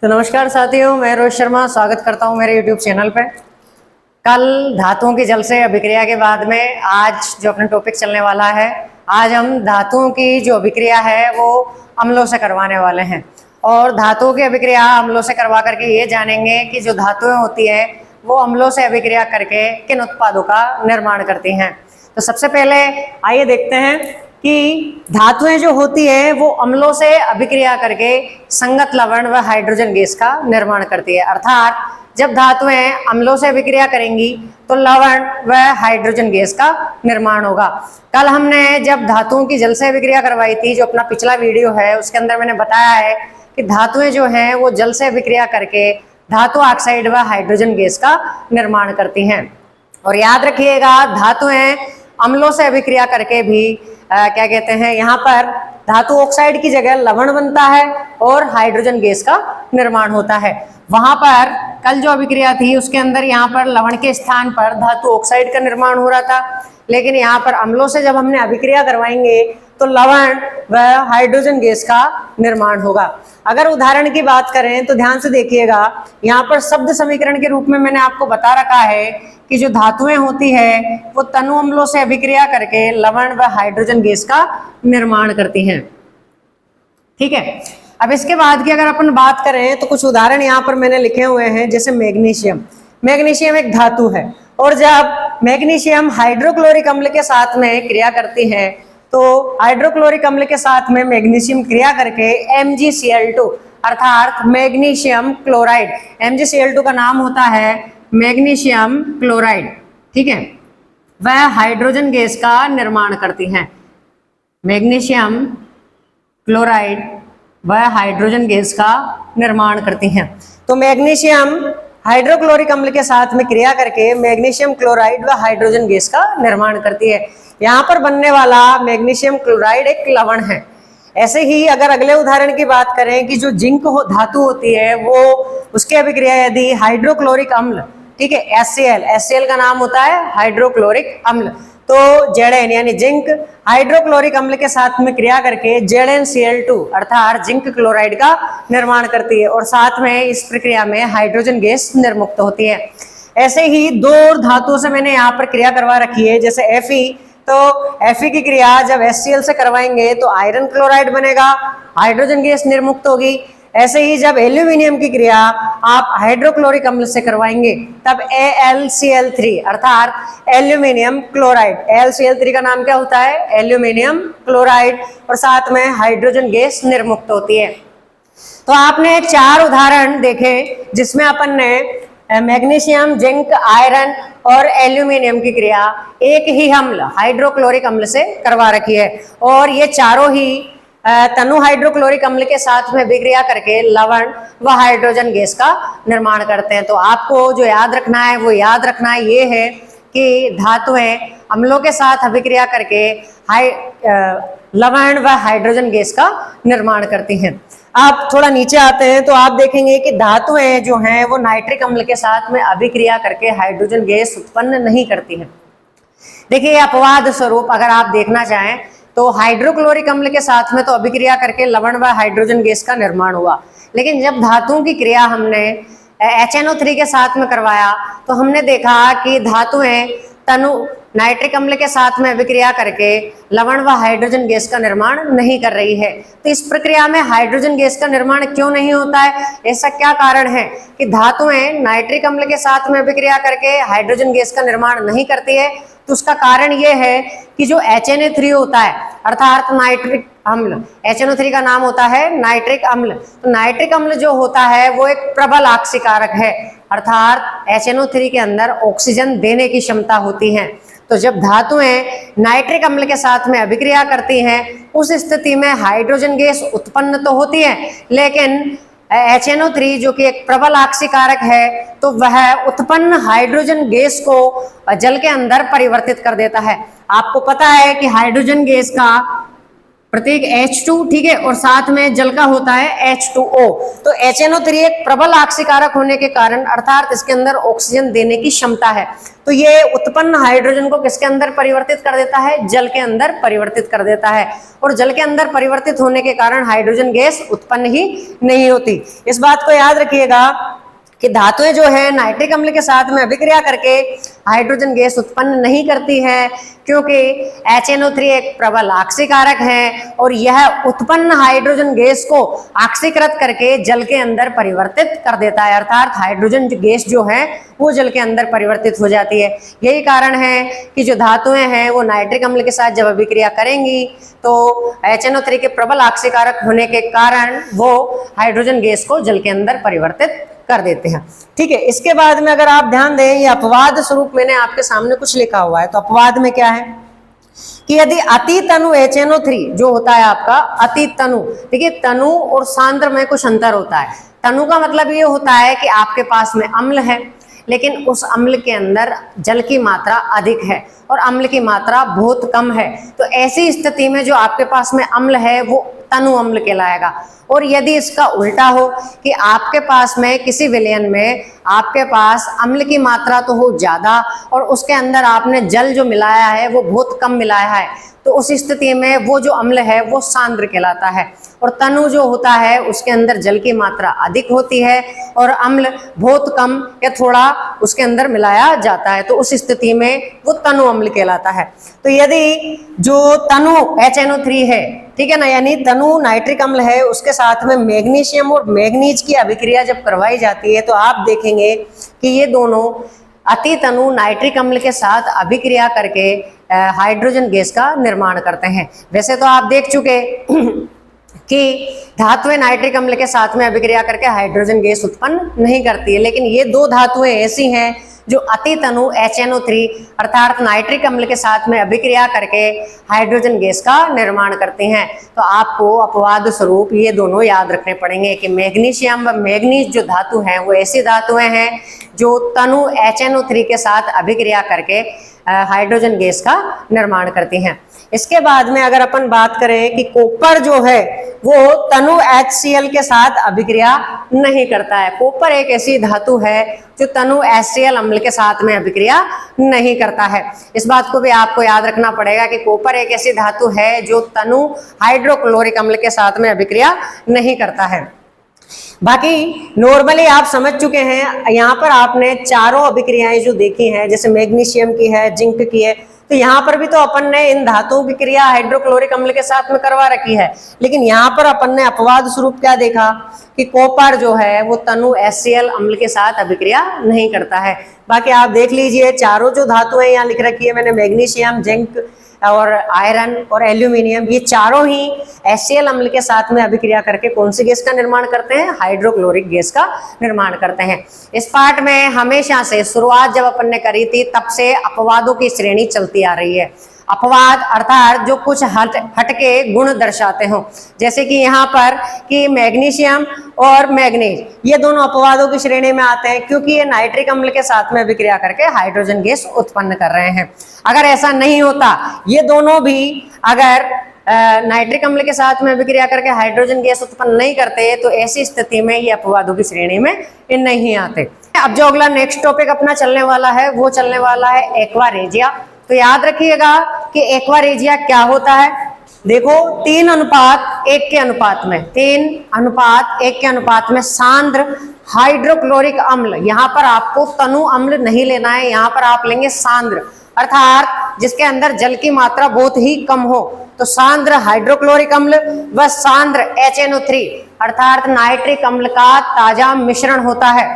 तो नमस्कार साथियों, मैं रोहित शर्मा स्वागत करता हूं मेरे YouTube चैनल पे। कल धातुओं की जल से अभिक्रिया के बाद में आज जो अपना टॉपिक चलने वाला है, आज हम धातुओं की जो अभिक्रिया है वो अम्लों से करवाने वाले हैं। और धातुओं की अभिक्रिया अम्लों से करवा करके ये जानेंगे कि जो धातुएं होती है वो अम्लों से अभिक्रिया करके किन उत्पादों का निर्माण करती हैं। तो सबसे पहले आइए देखते हैं कि धातुएं जो होती है वो अम्लों से अभिक्रिया करके संगत लवण व हाइड्रोजन गैस का निर्माण करती है। अर्थात जब धातुएं अम्लों से अभिक्रिया करेंगी तो लवण व हाइड्रोजन गैस का निर्माण होगा। कल हमने जब धातुओं की जल से अभिक्रिया करवाई थी, जो अपना पिछला वीडियो है उसके अंदर मैंने बताया है कि धातुएं जो हैं वो जल से अभिक्रिया करके धातु ऑक्साइड व हाइड्रोजन गैस का निर्माण करती हैं। और याद रखिएगा, धातुएं अम्लों से अभिक्रिया करके भी क्या कहते हैं, यहाँ पर धातु ऑक्साइड की जगह लवण बनता है और हाइड्रोजन गैस का निर्माण होता है। वहां पर कल जो अभिक्रिया थी उसके अंदर यहाँ पर लवण के स्थान पर धातु ऑक्साइड का निर्माण हो रहा था, लेकिन यहाँ पर अम्लों से जब हमने अभिक्रिया करवाएंगे तो लवण व हाइड्रोजन गैस का निर्माण होगा। अगर उदाहरण की बात करें तो ध्यान से देखिएगा, यहाँ पर शब्द समीकरण के रूप में मैंने आपको बता रखा है कि जो धातुएं होती है वो तनु अम्लों से अभिक्रिया करके लवण व हाइड्रोजन गैस का निर्माण करती हैं। ठीक है, अब इसके बाद की अगर अपन बात करें तो कुछ उदाहरण यहाँ पर मैंने लिखे हुए हैं, जैसे मैग्नीशियम। मैग्नीशियम एक धातु है और जब मैग्नीशियम हाइड्रोक्लोरिक अम्ल के साथ में क्रिया करती है तो हाइड्रोक्लोरिक अम्ल के साथ में मैग्नीशियम क्रिया करके MgCl2 अर्थात मैग्नीशियम क्लोराइड, MgCl2 का नाम होता है मैग्नीशियम क्लोराइड, ठीक है, वह हाइड्रोजन गैस का निर्माण करती हैं। मैग्नीशियम क्लोराइड वह हाइड्रोजन गैस का निर्माण करती हैं। तो मैग्नीशियम हाइड्रोक्लोरिक अम्ल के साथ में क्रिया करके मैग्नीशियम क्लोराइड व हाइड्रोजन गैस का निर्माण करती है। यहाँ पर बनने वाला मैग्नीशियम क्लोराइड एक लवण है। ऐसे ही अगर अगले उदाहरण की बात करें कि जो जिंक धातु होती है वो उसकी अभिक्रिया यदि हाइड्रोक्लोरिक अम्ल, ठीक है, HCl का नाम होता है हाइड्रोक्लोरिक अम्ल, तो Zn यानी जिंक हाइड्रोक्लोरिक अम्ल के साथ में क्रिया करके ZnCl2 अर्थात जिंक क्लोराइड का निर्माण करती है और साथ में इस प्रक्रिया में हाइड्रोजन गैस निर्मुक्त होती है। ऐसे ही दो और धातुओं से मैंने यहाँ पर क्रिया करवा रखी है, जैसे Fe, तो Fe की क्रिया जब HCl से करवाएंगे तो आयरन क्लोराइड बनेगा, हाइड्रोजन गैस निर्मुक्त होगी। ऐसे ही जब एल्यूमिनियम की क्रिया आप हाइड्रोक्लोरिक अम्ल से करवाएंगे तब AlCl3 अर्थात एल्यूमिनियम क्लोराइड, AlCl3 का नाम क्या होता है, एल्यूमिनियम क्लोराइड, और साथ में हाइड्रोजन गैस निर्मुक्त होती है। तो आपने चार उदाहरण देखे जिसमें अपन ने मैग्नीशियम, जिंक, आयरन और एल्यूमिनियम की क्रिया एक ही अम्ल हाइड्रोक्लोरिक अम्ल से करवा रखी है और ये चारों ही तनु हाइड्रोक्लोरिक अम्ल के साथ में विक्रिया करके लवण व हाइड्रोजन गैस का निर्माण करते हैं। तो आपको जो याद रखना है वो याद रखना है ये है कि धातुएं अम्लों के साथ अभिक्रिया करके लवण व हाइड्रोजन गैस का निर्माण करती हैं। आप थोड़ा नीचे आते हैं तो आप देखेंगे कि धातुएं जो हैं वो नाइट्रिक अम्ल के साथ में अभिक्रिया करके हाइड्रोजन गैस उत्पन्न नहीं करती हैं। देखिए, अपवाद स्वरूप अगर आप देखना चाहें तो हाइड्रोक्लोरिक अम्ल के साथ में तो अभिक्रिया करके लवण व हाइड्रोजन गैस का निर्माण हुआ, लेकिन जब धातुओं की क्रिया हमने HNO3 के साथ में करवाया तो हमने देखा कि धातुएं तनु नाइट्रिक अम्ल के साथ में अभिक्रिया करके लवण व हाइड्रोजन गैस का निर्माण नहीं कर रही है। तो इस प्रक्रिया में हाइड्रोजन गैस का निर्माण क्यों नहीं होता है, ऐसा क्या कारण है कि धातुएं नाइट्रिक अम्ल के साथ में अभिक्रिया करके हाइड्रोजन गैस का निर्माण नहीं करती है? तो उसका कारण ये है कि जो HNO3 होता है अर्थात नाइट्रिक अम्ल, HNO3 का नाम होता है नाइट्रिक अम्ल। तो नाइट्रिक अम्ल जो होता है वो एक प्रबल आक्सीकारक है, अर्थात HNO3 के अंदर ऑक्सीजन देने की क्षमता होती है। तो जब धातुएं नाइट्रिक अम्ल के साथ में अभिक्रिया करती हैं उस स्थिति में हाइड्रोजन गैस उत्पन्न तो होती है, लेकिन HNO3 जो कि एक प्रबल आक्सीकारक है तो वह उत्पन्न हाइड्रोजन गैस को जल के अंदर परिवर्तित कर देता है। आपको पता है कि हाइड्रोजन गैस का प्रतीक H2, ठीक है, और साथ में जल का होता है H2O। तो HNO3 एक प्रबल आक्सीकारक होने के कारण, अर्थात इसके अंदर ऑक्सीजन देने की क्षमता है, तो ये उत्पन्न हाइड्रोजन को किसके अंदर परिवर्तित कर देता है? जल के अंदर परिवर्तित कर देता है। और जल के अंदर परिवर्तित होने के कारण हाइड्रोजन गैस उत्पन्न ही नहीं होती। इस बात को याद रखिएगा कि धातुएं जो है नाइट्रिक अम्ल के साथ में अभिक्रिया करके हाइड्रोजन गैस उत्पन्न नहीं करती है, क्योंकि HNO3 एक प्रबल आक्सीकारक है और यह उत्पन्न हाइड्रोजन गैस को आक्सीकृत करके जल के अंदर परिवर्तित कर देता है, अर्थात हाइड्रोजन गैस जो है वो जल के अंदर परिवर्तित हो जाती है। यही कारण है कि जो धातुएं हैं वो नाइट्रिक अम्ल के साथ जब अभिक्रिया करेंगी तो HNO3 के प्रबल आक्सीकारक होने के कारण वो हाइड्रोजन गैस को जल के अंदर परिवर्तित कर देते हैं। ठीक है, इसके बाद में अगर आप ध्यान दें, ये अपवाद स्वरूप मैंने आपके सामने कुछ लिखा हुआ है। तो अपवाद में क्या है कि यदि अति तनु HNO3 जो होता है आपका अति तनु, देखिए तनु और सांद्र में कुछ अंतर होता है। तनु का मतलब ये होता है कि आपके पास में अम्ल है, लेकिन उस अम्ल के अंदर जल की मात्रा अधिक है और अम्ल की मात्रा बहुत कम है। तो ऐसी स्थिति में जो आपके पास में अम्ल है वो तनु अम्ल कहलाएगा। और यदि इसका उल्टा हो कि आपके पास में किसी विलयन में आपके पास अम्ल की मात्रा तो हो ज्यादा और उसके अंदर आपने जल जो मिलाया है वो बहुत कम मिलाया है, तो उस स्थिति में वो जो अम्ल है वो सांद्र कहलाता है। और तनु जो होता है उसके अंदर जल की मात्रा अधिक होती है और अम्ल बहुत कम या थोड़ा उसके अंदर मिलाया जाता है, तो उस स्थिति में वो तनु अम्ल कहलाता है। तो यदि जो तनु HNO3 है, ठीक है ना, यानी तनु नाइट्रिक अम्ल है, उसके साथ में मैग्नीशियम और मैग्नीज की अभिक्रिया जब करवाई जाती है तो आप देखेंगे कि ये दोनों अति तनु नाइट्रिक अम्ल के साथ अभिक्रिया करके हाइड्रोजन गैस का निर्माण करते हैं। वैसे तो आप देख चुके कि धातुएं नाइट्रिक अम्ल के साथ में अभिक्रिया करके हाइड्रोजन गैस उत्पन्न नहीं करती है, लेकिन ये दो धातुएं ऐसी हैं जो अति तनु HNO3 अर्थात नाइट्रिक अम्ल के साथ में अभिक्रिया करके हाइड्रोजन गैस का निर्माण करती हैं। तो आपको अपवाद स्वरूप ये दोनों याद रखने पड़ेंगे कि मैग्नीशियम व मैग्नीज जो धातु हैं वो ऐसी धातुएं हैं जो तनु HNO3 के साथ अभिक्रिया करके हाइड्रोजन गैस का निर्माण करती हैं। इसके बाद में अगर अपन बात करें कि कॉपर जो है वो तनु HCl के साथ अभिक्रिया नहीं करता है। कॉपर एक ऐसी धातु है जो तनु HCl अम्ल के साथ में अभिक्रिया नहीं करता है। इस बात को भी आपको याद रखना पड़ेगा कि कॉपर एक ऐसी धातु है जो तनु हाइड्रोक्लोरिक अम्ल के साथ में अभिक्रिया नहीं करता है। बाकी नॉर्मली आप समझ चुके हैं, यहाँ पर आपने चारों अभिक्रियाएं जो देखी हैं, जैसे मैग्नीशियम की है, जिंक की है, तो यहाँ पर भी तो अपन ने इन धातुओं की क्रिया हाइड्रोक्लोरिक अम्ल के साथ में करवा रखी है, लेकिन यहाँ पर अपन ने अपवाद स्वरूप क्या देखा कि कॉपर जो है वो तनु HCl अम्ल के साथ अभिक्रिया नहीं करता है। बाकी आप देख लीजिए चारों जो धातुएं यहाँ लिख रखी है मैंने, मैग्नीशियम, जिंक और आयरन और एल्यूमिनियम, ये चारों ही HCl अम्ल के साथ में अभिक्रिया करके कौन सी गैस का निर्माण करते हैं? हाइड्रोक्लोरिक गैस का निर्माण करते हैं। इस पार्ट में हमेशा से शुरुआत जब अपन ने करी थी तब से अपवादों की श्रेणी चलती आ रही है। अपवाद अर्थात जो कुछ हटके गुण दर्शाते हो, जैसे कि यहाँ पर कि मैग्नीशियम और मैग्नीज ये दोनों अपवादों की श्रेणी में आते हैं, क्योंकि ये नाइट्रिक अम्ल के साथ में अभिक्रिया करके हाइड्रोजन गैस उत्पन्न कर रहे हैं। अगर ऐसा नहीं होता, ये दोनों भी अगर नाइट्रिक अम्ल के साथ में अभिक्रिया करके हाइड्रोजन गैस उत्पन्न नहीं करते तो ऐसी स्थिति में ये अपवादों की श्रेणी में नहीं आते। अब जो अगला नेक्स्ट टॉपिक अपना चलने वाला है वो चलने वाला है एक्वा रेजिया। तो याद रखिएगा कि एक्वा रेजिया क्या होता है। देखो 3:1 के अनुपात में, 3:1 के अनुपात में सांद्र हाइड्रोक्लोरिक अम्ल, यहाँ पर आपको तनु अम्ल नहीं लेना है, यहाँ पर आप लेंगे सांद्र अर्थात जिसके अंदर जल की मात्रा बहुत ही कम हो। तो सांद्र हाइड्रोक्लोरिक अम्ल व सांद्र HNO3 अर्थात नाइट्रिक अम्ल का ताजा मिश्रण होता है।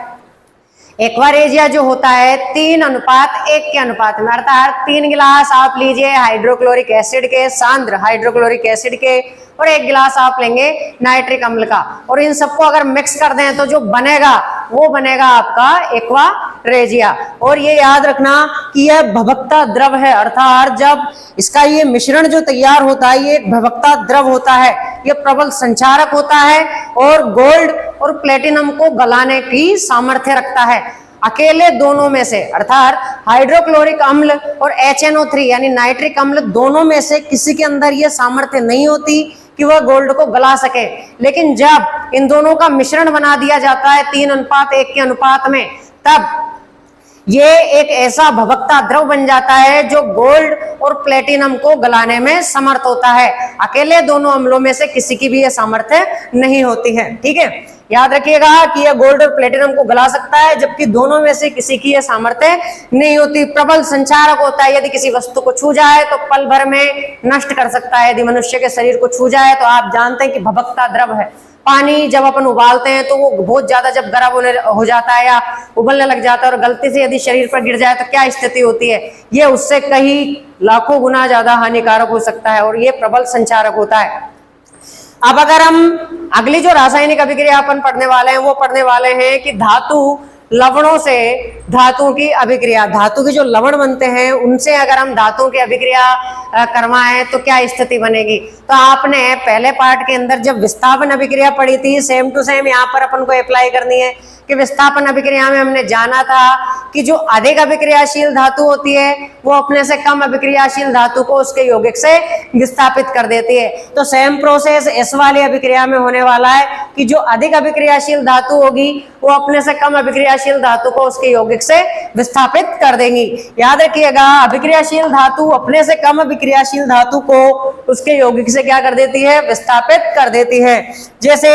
एक्वा रेजिया जो होता है 3:1 के अनुपात में, अर्थात 3 गिलास आप लीजिए हाइड्रोक्लोरिक एसिड के, सांद्र हाइड्रोक्लोरिक एसिड के, और 1 गिलास आप लेंगे नाइट्रिक अम्ल का, और इन सबको अगर मिक्स कर दें तो जो बनेगा वो बनेगा आपका एक्वा रेजिया। और ये याद रखना कि यह भभकता द्रव है, अर्थात जब इसका ये मिश्रण जो तैयार होता है ये एक भभकता द्रव होता है, ये प्रबल संचारक होता है और गोल्ड और प्लेटिनम को गलाने की सामर्थ्य रखता है। अकेले दोनों में से, अर्थात हाइड्रोक्लोरिक अम्ल और HNO3 यानी नाइट्रिक अम्ल, दोनों में से किसी के अंदर यह सामर्थ्य नहीं होती कि वह गोल्ड को गला सके। लेकिन जब इन दोनों का मिश्रण बना दिया जाता है 3:1 के अनुपात में, तब ये एक ऐसा भभकता द्रव बन जाता है जो गोल्ड और प्लेटिनम को गलाने में समर्थ होता है। अकेले दोनों अम्लों में से किसी की भी यह सामर्थ्य नहीं होती है। ठीक है, याद रखिएगा कि यह गोल्ड और प्लेटिनम को गला सकता है, जबकि दोनों में से किसी की यह सामर्थ्य नहीं होती। प्रबल संचारक होता है, यदि किसी वस्तु को छू जाए तो पल भर में नष्ट कर सकता है। यदि मनुष्य के शरीर को छू जाए तो आप जानते हैं कि भभकता द्रव है। पानी जब अपन उबालते हैं तो वो बहुत ज्यादा जब गर्म हो जाता है या उबलने लग जाता है और गलती से यदि शरीर पर गिर जाए तो क्या स्थिति होती है, ये उससे कहीं लाखों गुना ज्यादा हानिकारक हो सकता है और ये प्रबल संचारक होता है। अब अगर हम अगली जो रासायनिक अभिक्रिया अपन पढ़ने वाले हैं वो पढ़ने वाले हैं कि धातु लवणों से धातुओं की अभिक्रिया। धातु के जो लवण बनते हैं उनसे अगर हम धातुओं की अभिक्रिया करवाएं तो क्या स्थिति बनेगी। तो आपने पहले पार्ट के अंदर जब विस्थापन अभिक्रिया पढ़ी थी, सेम टू सेम यहाँ पर अपन को अप्लाई करनी है कि विस्थापन अभिक्रिया में हमने जाना था कि जो अधिक अभिक्रियाशील धातु होती है वो अपने से कम अभिक्रियाशील धातु को उसके यौगिक से विस्थापित कर देती है। तो सेम प्रोसेस इस वाली अभिक्रिया में होने वाला है कि जो अधिक अभिक्रियाशील धातु होगी वो अपने से कम अभिक्रियाशील धातु को उसके यौगिक से विस्थापित कर देंगी। याद रखिएगा, अभिक्रियाशील धातु अपने से कम अभिक्रियाशील धातु को उसके यौगिक से क्या कर देती है, विस्थापित कर देती है। जैसे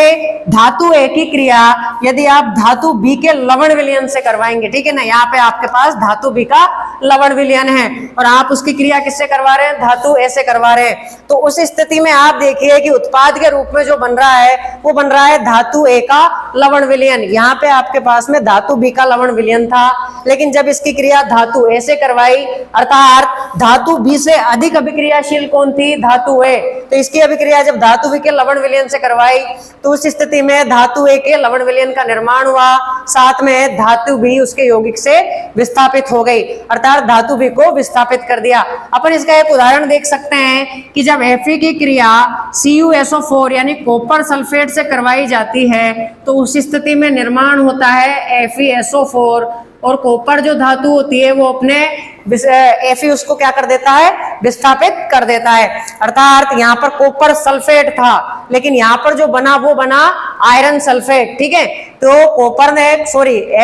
धातु A की क्रिया यदि आप धातु B के लवण विलयन से करवाएंगे, ठीक है ना, यहाँ पे आपके पास धातु B का लवण विलयन है और आप उसकी क्रिया किससे करवा रहे हैं, धातु A से करवा रहे हैं। तो उस स्थिति में आप देखिए कि उत्पाद के रूप में जो बन रहा है वो बन रहा है धातु A का लवण विलयन। यहाँ पे आपके पास में धातु B का लवण विलयन था, लेकिन जब इसकी क्रिया धातु A से करवाई, अर्थात धातु B से अधिक अभिक्रियाशील कौन थी, धातु A, तो इसकी अभिक्रिया जब धातु B के लवण विलयन से करवाई तो उस स्थिति में धातु A के लवण विलयन का निर्माण हुआ, साथ में धातु B उसके यौगिक से विस्थापित हो गई, अर्थात धातु B को विस्थापित कर दिया। अपन इसका एक उदाहरण देख सकते हैं कि जब Fe की क्रिया CuSO4 यानी कॉपर सल्फेट से करवाई जाती है तो उस स्थिति में निर्माण होता है FeSO4 और कॉपर जो धातु होती है वो अपने Fe उसको क्या कर देता है, विस्थापित कर देता है। अर्थात यहाँ पर कॉपर सल्फेट था लेकिन यहाँ पर जो बना वो बना आयरन सल्फेट। ठीक है, तो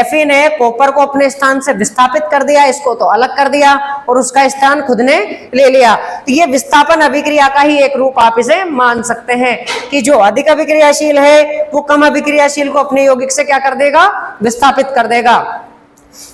Fe ने कॉपर को अपने स्थान से विस्थापित कर दिया, इसको तो अलग कर दिया और उसका स्थान खुद ने ले लिया। तो ये विस्थापन अभिक्रिया का ही एक रूप आप इसे मान सकते हैं कि जो अधिक अभिक्रियाशील है वो कम अभिक्रियाशील को अपने यौगिक से क्या कर देगा, विस्थापित कर देगा।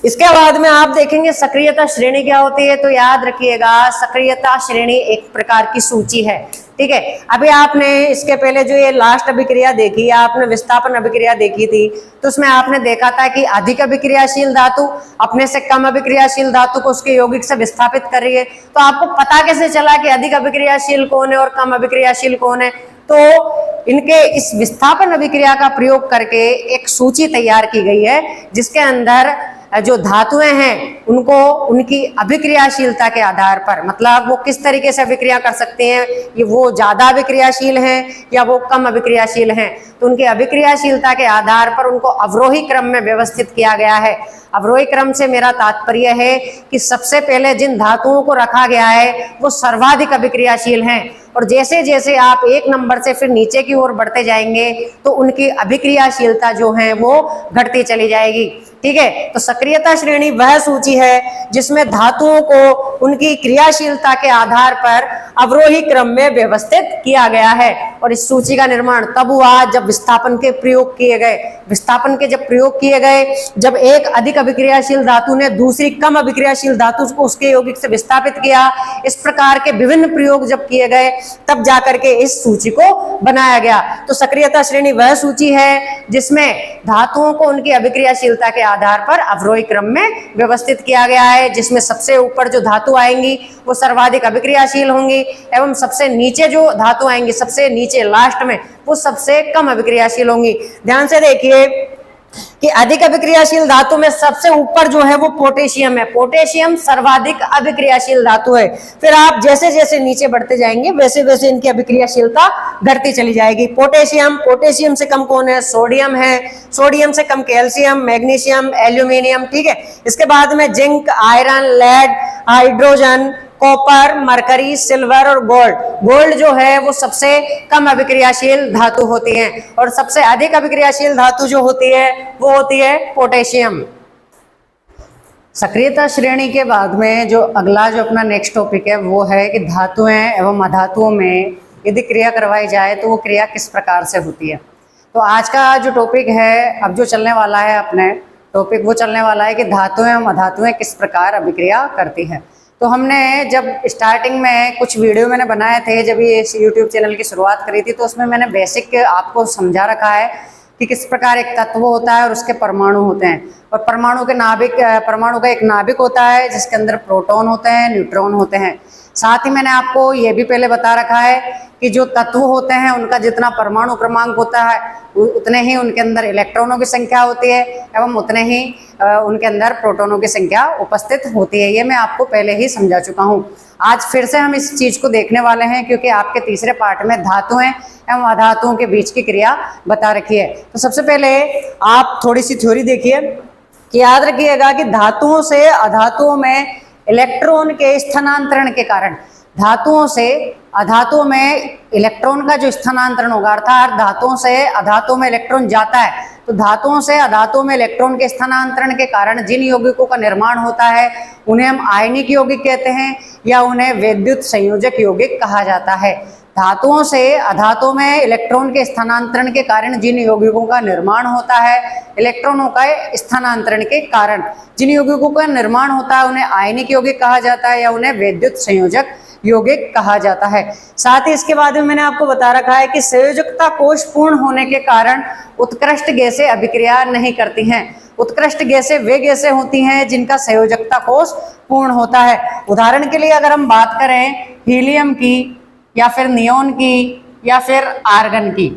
इसके बाद में आप देखेंगे सक्रियता श्रेणी क्या होती है। तो याद रखिएगा, सक्रियता श्रेणी एक प्रकार की सूची है। ठीक है, अभी आपने इसके पहले जो ये लास्ट अभिक्रिया देखी, आपने विस्थापन अभिक्रिया देखी थी, तो उसमें आपने देखा था कि अधिक अभिक्रियाशील धातु अपने से कम अभिक्रियाशील धातु को उसके यौगिक से विस्थापित कर रही है। तो आपको पता कैसे चला कि अधिक अभिक्रियाशील कौन है और कम अभिक्रियाशील कौन है? तो इनके इस विस्थापन अभिक्रिया का प्रयोग करके एक सूची तैयार की गई है जिसके अंदर जो धातुएं हैं उनको उनकी अभिक्रियाशीलता के आधार पर, मतलब वो किस तरीके से अभिक्रिया कर सकते हैं, ये वो ज्यादा अभिक्रियाशील हैं या वो कम अभिक्रियाशील हैं, तो उनकी अभिक्रियाशीलता के आधार पर उनको अवरोही क्रम में व्यवस्थित किया गया है। अवरोही क्रम से मेरा तात्पर्य है कि सबसे पहले जिन धातुओं को रखा गया है वो सर्वाधिक अभिक्रियाशील हैं और जैसे जैसे आप एक नंबर से फिर नीचे की ओर बढ़ते जाएंगे तो उनकी अभिक्रियाशीलता जो है वो घटती चली जाएगी। ठीक है, तो सक्रियता श्रेणी वह सूची है जिसमें धातुओं को उनकी क्रियाशीलता के आधार पर अवरोही क्रम में व्यवस्थित किया गया है और इस सूची का निर्माण तब हुआ जब विस्थापन के प्रयोग किए गए। विस्थापन के जब प्रयोग किए गए, जब एक अधिक अभिक्रियाशील धातु ने दूसरी कम अभिक्रियाशील धातु को उसके यौगिक से विस्थापित किया, इस प्रकार के विभिन्न प्रयोग जब किए गए तब जाकर के इस सूची को बनाया गया। तो सक्रियता श्रेणी वह सूची है जिसमें धातुओं को उनकी अभिक्रियाशीलता के आधार पर अवरोही क्रम में व्यवस्थित किया गया है, जिसमें सबसे ऊपर जो धातु आएंगी वो सर्वाधिक अभिक्रियाशील होंगी एवं सबसे नीचे जो धातु आएंगी, सबसे नीचे लास्ट में, वो सबसे कम अभिक्रियाशील होंगी। ध्यान से देखिए, कि अधिक अभिक्रियाशील धातु में सबसे ऊपर जो है वो पोटेशियम है। पोटेशियम सर्वाधिक अभिक्रियाशील धातु है। फिर आप जैसे जैसे नीचे बढ़ते जाएंगे वैसे वैसे इनकी अभिक्रियाशीलता घटती चली जाएगी। पोटेशियम, पोटेशियम से कम कौन है? सोडियम है। सोडियम से कम कैल्शियम, मैग्नीशियम, एल्यूमिनियम, ठीक है। इसके बाद में zinc, iron, lead, hydrogen, copper, mercury, silver और गोल्ड। गोल्ड जो है वो सबसे कम अभिक्रियाशील धातु होती है और सबसे अधिक अभिक्रियाशील धातु जो होती है वो होती है पोटेशियम। सक्रियता श्रेणी के बाद में जो अगला जो अपना नेक्स्ट टॉपिक है वो है कि धातुएं एवं अधातुओं में यदि क्रिया करवाई जाए तो वो क्रिया किस प्रकार से होती है। तो आज का जो टॉपिक है, अब जो चलने वाला है अपने टॉपिक, वो चलने वाला है कि धातुएं एवं अधातुएं किस प्रकार अभिक्रिया करती है। तो हमने जब स्टार्टिंग में कुछ वीडियो मैंने बनाए थे, जब ये यूट्यूब चैनल की शुरुआत करी थी, तो उसमें मैंने बेसिक आपको समझा रखा है कि किस प्रकार एक तत्व होता है और उसके परमाणु होते हैं। और परमाणु का एक नाभिक होता है जिसके अंदर प्रोटॉन होते हैं, न्यूट्रॉन होते हैं। साथ ही मैंने आपको ये भी पहले बता रखा है कि जो तत्व होते हैं उनका जितना परमाणु क्रमांक होता है उतने ही उनके अंदर इलेक्ट्रॉनों की संख्या होती है एवं उतने ही उनके अंदर प्रोटॉनों की संख्या उपस्थित होती है। ये मैं आपको पहले ही समझा चुका हूँ। आज फिर से हम इस चीज को देखने वाले हैं क्योंकि आपके तीसरे पार्ट में धातुएं एवं अधातुओं के बीच की क्रिया बता रखी है। तो सबसे पहले आप थोड़ी सी थ्योरी देखिए कि याद रखिएगा कि धातुओं से अधातुओं में इलेक्ट्रॉन के स्थानांतरण के कारण धातुओं से अधातुओं में इलेक्ट्रॉन का जो स्थानांतरण होगा, अर्थात धातुओं से अधातुओं में इलेक्ट्रॉन जाता है, तो धातुओं से अधातुओं में इलेक्ट्रॉन के स्थानांतरण के कारण जिन यौगिकों का निर्माण होता है उन्हें हम आयनिक यौगिक कहते हैं या उन्हें वैद्युत संयोजक यौगिक कहा जाता है। धातुओं से अधातुओं में इलेक्ट्रॉन के स्थानांतरण के कारण जिन यौगिकों का निर्माण होता है, इलेक्ट्रॉनों का स्थानांतरण के कारण जिन यौगिकों का निर्माण होता है उन्हें आयनिक यौगिक कहा जाता है या उन्हें वैद्युत संयोजक यौगिक कहा जाता है। साथ ही इसके बाद में मैंने आपको बता रखा है कि संयोजकता कोश पूर्ण होने के कारण उत्कृष्ट गैसें अभिक्रिया नहीं करती हैं। उत्कृष्ट गैसें वे गैसें होती हैं जिनका संयोजकता कोश पूर्ण होता है। उदाहरण के लिए अगर हम बात करें हीलियम की या फिर नियोन की या फिर आर्गन की,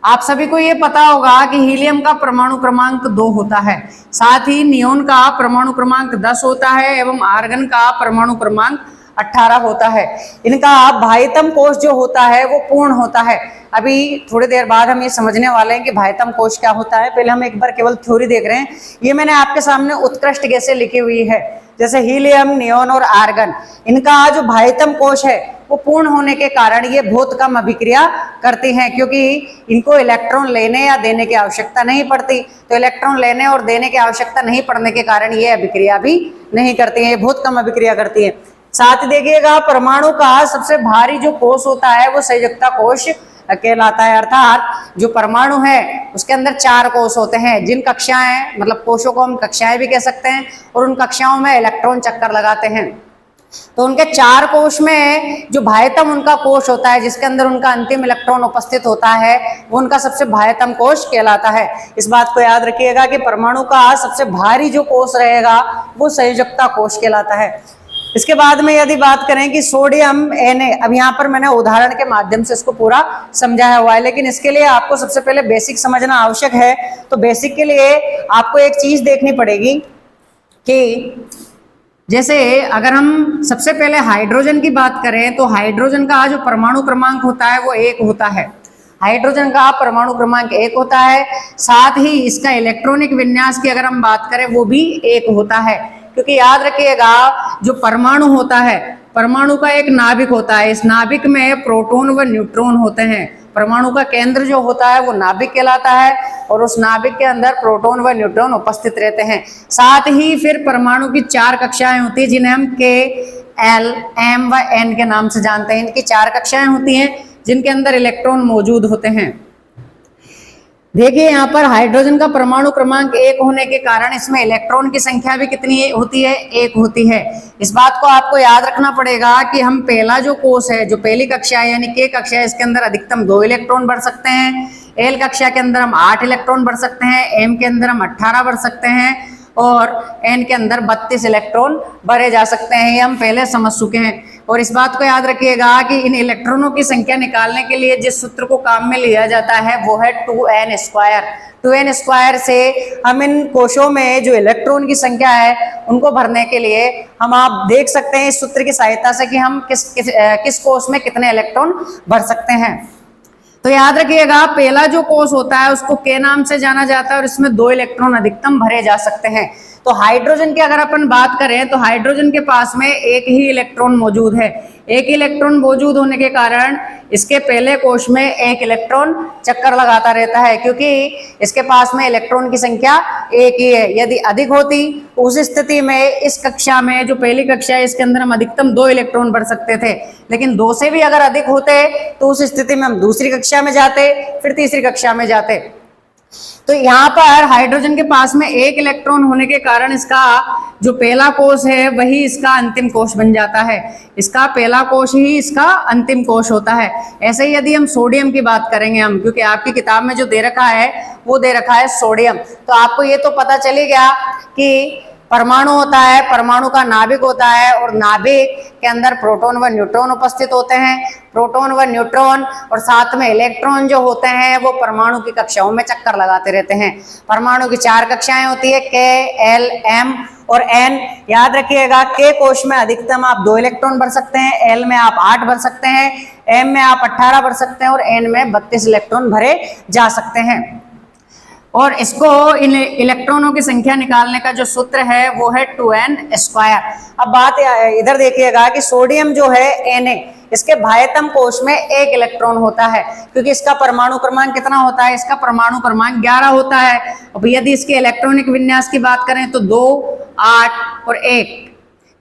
आप सभी को ये पता होगा कि हीलियम का परमाणु क्रमांक 2 होता है, साथ ही नियोन का परमाणु क्रमांक 10 होता है एवं आर्गन का परमाणु क्रमांक 18 होता है। इनका बाह्यतम कोश जो होता है वो पूर्ण होता है। अभी थोड़ी देर बाद हम ये समझने वाले हैं कि बाह्यतम कोश क्या होता है। पहले हम एक बार केवल थ्योरी देख रहे हैं। ये मैंने आपके सामने उत्कृष्ट गैसें लिखी हुई है जैसे हीलियम, नियोन और आर्गन। इनका जो बाह्यतम कोश है वो पूर्ण होने के कारण ये बहुत कम अभिक्रिया करती हैं क्योंकि इनको इलेक्ट्रॉन लेने या देने की आवश्यकता नहीं पड़ती। तो इलेक्ट्रॉन लेने और देने की आवश्यकता नहीं पड़ने के कारण ये अभिक्रिया भी नहीं करती है, ये बहुत कम अभिक्रिया करती है। साथ ही देखिएगा परमाणु का सबसे भारी जो कोश होता है वो संयोजकता कोश कहलाता है। अर्थात जो परमाणु है उसके अंदर 4 कोश होते हैं जिन कक्षाएं, मतलब कोशों को हम कक्षाएं भी कह सकते हैं, और उन कक्षाओं में इलेक्ट्रॉन चक्कर लगाते हैं। तो उनके 4 कोश में जो बाह्यतम उनका कोश होता है जिसके अंदर उनका अंतिम इलेक्ट्रॉन उपस्थित होता है वो उनका सबसे बाह्यतम कोश कहलाता है। इस बात को याद रखिएगा कि परमाणु का सबसे भारी जो कोश रहेगा वो संयोजकता कोश कहलाता है। इसके बाद में यदि बात करें कि सोडियम Na, अब यहाँ पर मैंने उदाहरण के माध्यम से इसको पूरा समझाया हुआ है, लेकिन इसके लिए आपको सबसे पहले बेसिक समझना आवश्यक है। तो बेसिक के लिए आपको एक चीज देखनी पड़ेगी कि जैसे अगर हम सबसे पहले हाइड्रोजन की बात करें तो हाइड्रोजन का जो परमाणु क्रमांक होता है वो 1 होता है। हाइड्रोजन का परमाणु क्रमांक 1 होता है। साथ ही इसका इलेक्ट्रॉनिक विन्यास की अगर हम बात करें वो भी 1 होता है, क्योंकि याद रखिएगा जो परमाणु होता है, परमाणु का एक नाभिक होता है। इस नाभिक में प्रोटॉन व न्यूट्रॉन होते हैं। परमाणु का केंद्र जो होता है वो नाभिक कहलाता है और उस नाभिक के अंदर प्रोटॉन व न्यूट्रॉन उपस्थित रहते हैं। साथ ही फिर परमाणु की 4 कक्षाएं होती है जिन्हें हम K, L, M व N के नाम से जानते हैं। इनकी 4 कक्षाएं होती हैं जिनके अंदर इलेक्ट्रॉन मौजूद होते हैं। देखिए यहाँ पर हाइड्रोजन का परमाणु क्रमांक 1 होने के कारण इसमें इलेक्ट्रॉन की संख्या भी कितनी होती है? 1 होती है। इस बात को आपको याद रखना पड़ेगा कि हम पहला जो कोश है, जो पहली कक्षा है यानी K कक्षा है, इसके अंदर अधिकतम 2 इलेक्ट्रॉन भर सकते हैं। L कक्षा के अंदर हम 8 इलेक्ट्रॉन भर सकते हैं। M के अंदर हम 18 भर सकते हैं और N के अंदर 32 इलेक्ट्रॉन भरे जा सकते हैं। ये हम पहले समझ चुके हैं। और इस बात को याद रखिएगा कि इन इलेक्ट्रॉनों की संख्या निकालने के लिए जिस सूत्र को काम में लिया जाता है वो है 2n स्क्वायर। 2n स्क्वायर से हम इन कोशों में जो इलेक्ट्रॉन की संख्या है उनको भरने के लिए हम आप देख सकते हैं इस सूत्र की सहायता से कि हम किस कोश में कितने इलेक्ट्रॉन भर सकते हैं। तो याद रखिएगा पहला जो कोश होता है उसको के नाम से जाना जाता है और इसमें 2 इलेक्ट्रॉन अधिकतम भरे जा सकते हैं। तो हाइड्रोजन की अगर अपन बात करें तो हाइड्रोजन के पास में एक ही इलेक्ट्रॉन मौजूद है। एक इलेक्ट्रॉन मौजूद होने के कारण इसके पहले कोश में एक इलेक्ट्रॉन चक्कर लगाता रहता है, क्योंकि इसके पास में इलेक्ट्रॉन की संख्या एक ही है। यदि अधिक होती तो उस स्थिति में इस कक्षा में जो पहली कक्षा है इसके अंदर हम अधिकतम 2 इलेक्ट्रॉन भर सकते थे, लेकिन 2 से भी अगर अधिक होते तो उस स्थिति में हम दूसरी कक्षा में जाते, फिर तीसरी कक्षा में जाते। तो यहाँ पर हाइड्रोजन के पास में एक इलेक्ट्रॉन होने के कारण इसका जो पहला कोश है वही इसका अंतिम कोश बन जाता है। इसका पहला कोश ही इसका अंतिम कोश होता है। ऐसे ही यदि हम सोडियम की बात करेंगे हम, क्योंकि आपकी किताब में जो दे रखा है वो दे रखा है सोडियम, तो आपको ये तो पता चल ही गया कि परमाणु होता है, परमाणु का नाभिक होता है और नाभिक के अंदर प्रोटॉन व न्यूट्रॉन उपस्थित होते हैं। प्रोटॉन व न्यूट्रॉन और साथ में इलेक्ट्रॉन जो होते हैं वो परमाणु की कक्षाओं में चक्कर लगाते रहते हैं। परमाणु की 4 कक्षाएं होती है, के, एल, एम और एन। याद रखिएगा के कोश में अधिकतम आप 2 इलेक्ट्रॉन भर सकते हैं, एल में आप 8 भर सकते हैं, एम में आप 18 भर सकते हैं और एन में 32 इलेक्ट्रॉन भरे जा सकते हैं। और इसको इन इलेक्ट्रॉनों की संख्या निकालने का जो सूत्र है वो है 2n स्क्वायर। अब बात इधर देखिएगा कि सोडियम जो है Na, इसके बाह्यतम कोश में 1 इलेक्ट्रॉन होता है, क्योंकि इसका परमाणु क्रमांक कितना होता है, इसका परमाणु क्रमांक 11 होता है। अब यदि इसके इलेक्ट्रॉनिक विन्यास की बात करें तो 2, 8 और 1,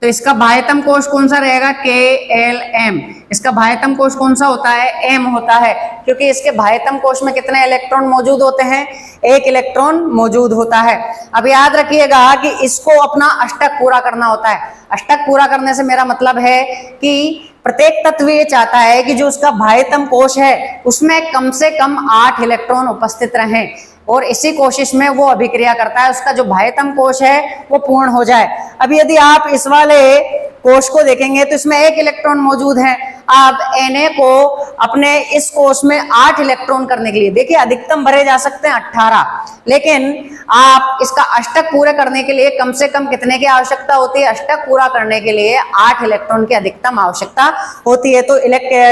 तो इसका बाह्यतम कोश कौन सा रहेगा, KLM। इसका बाह्यतम कोश कौन सा होता है, M होता है, क्योंकि इसके बाह्यतम कोश में कितने इलेक्ट्रॉन मौजूद होते हैं, 1 इलेक्ट्रॉन मौजूद होता है। अब याद रखिएगा कि इसको अपना अष्टक पूरा करना होता है। अष्टक पूरा करने से मेरा मतलब है कि प्रत्येक तत्व ये चाहता है कि जो उसका बाह्यतम कोश है उसमें कम से कम 8 इलेक्ट्रॉन उपस्थित रहें, और इसी कोशिश में वो अभिक्रिया करता है, उसका जो बाह्यतम कोश है वो पूर्ण हो जाए। अब यदि आप इस वाले कोश को देखेंगे तो इसमें 1 इलेक्ट्रॉन मौजूद है। आप Na को अपने इस कोश में 8 इलेक्ट्रॉन करने के लिए, देखिए अधिकतम भरे जा सकते हैं 18, लेकिन आप इसका अष्टक पूरे करने के लिए कम से कम कितने की आवश्यकता होती है, अष्टक पूरा करने के लिए 8 इलेक्ट्रॉन की अधिकतम आवश्यकता होती है। तो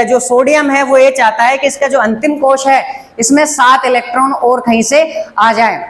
जो सोडियम है वो ये चाहता है कि इसका जो अंतिम कोश है इसमें 7 इलेक्ट्रॉन और कहीं से आ जाए,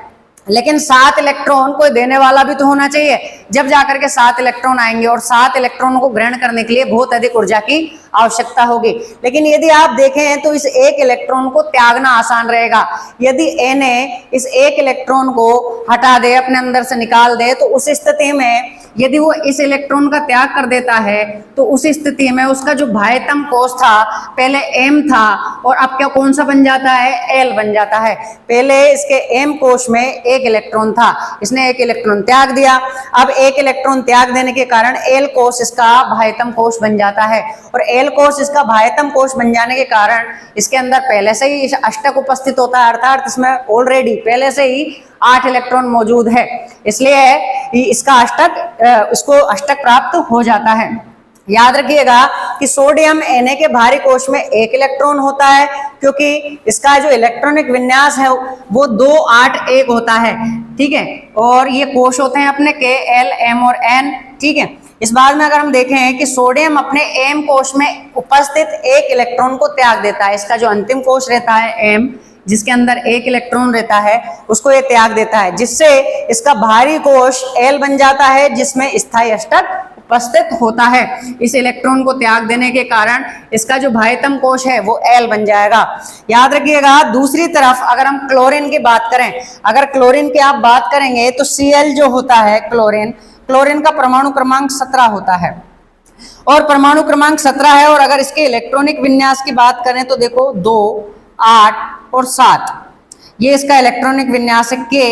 लेकिन 7 इलेक्ट्रॉन कोई देने वाला भी तो होना चाहिए, जब जाकर के 7 इलेक्ट्रॉन आएंगे, और 7 इलेक्ट्रॉनों को ग्रहण करने के लिए बहुत अधिक ऊर्जा की आवश्यकता होगी। लेकिन यदि आप देखें तो इस 1 इलेक्ट्रॉन को त्यागना आसान रहेगा। यदि Na इस 1 इलेक्ट्रॉन को हटा दे, अपने अंदर से निकाल दे, तो उस स्थिति में यदि वो इस इलेक्ट्रॉन का त्याग कर देता है तो उस स्थिति में उसका जो बाह्यतम कोश था पहले M था और अब क्या कौन सा बन जाता है, L बन जाता है। पहले इसके M कोश में 1 इलेक्ट्रॉन था, इसने 1 इलेक्ट्रॉन त्याग दिया। अब 1 इलेक्ट्रॉन त्याग देने के कारण L कोश इसका बाह्यतम कोश बन जाता है, और L कोश इसका बाह्यतम कोश बन जाने के कारण इसके अंदर पहले से ही अष्टक उपस्थित होता है, अर्थात इसमें ऑलरेडी पहले से ही 8 इलेक्ट्रॉन मौजूद है, इसलिए इसका इसको अष्टक प्राप्त हो जाता है। याद रखिएगा कि सोडियम Na के बाहरी कोश में 1 इलेक्ट्रॉन होता है, क्योंकि इसका जो इलेक्ट्रॉनिक विन्यास है वो 2, 8, 1 होता है, ठीक है। और ये कोश होते हैं अपने K, L, M और N, ठीक है। इस बात में अगर हम देखें कि सोडियम अपने M कोश में उपस्थित 1 इलेक्ट्रॉन को त्याग देता है, इसका जो अंतिम कोश रहता है M, जिसके अंदर 1 इलेक्ट्रॉन रहता है, उसको ये त्याग देता है, जिससे इसका बाहरी कोश L बन जाता है, जिसमें स्थायी अष्टक उपस्थित होता है। इस इलेक्ट्रॉन को त्याग देने के कारण इसका जो बाह्यतम कोश है वो L बन जाएगा। याद रखिएगा दूसरी तरफ अगर हम क्लोरीन की बात करें, अगर क्लोरीन की आप बात करेंगे तो Cl जो होता है क्लोरीन का परमाणु क्रमांक 17 होता है, और परमाणु क्रमांक 17 है, और अगर इसके इलेक्ट्रॉनिक विन्यास की बात करें तो देखो 2, 8 और 7, ये इसका इलेक्ट्रॉनिक विन्यास है K,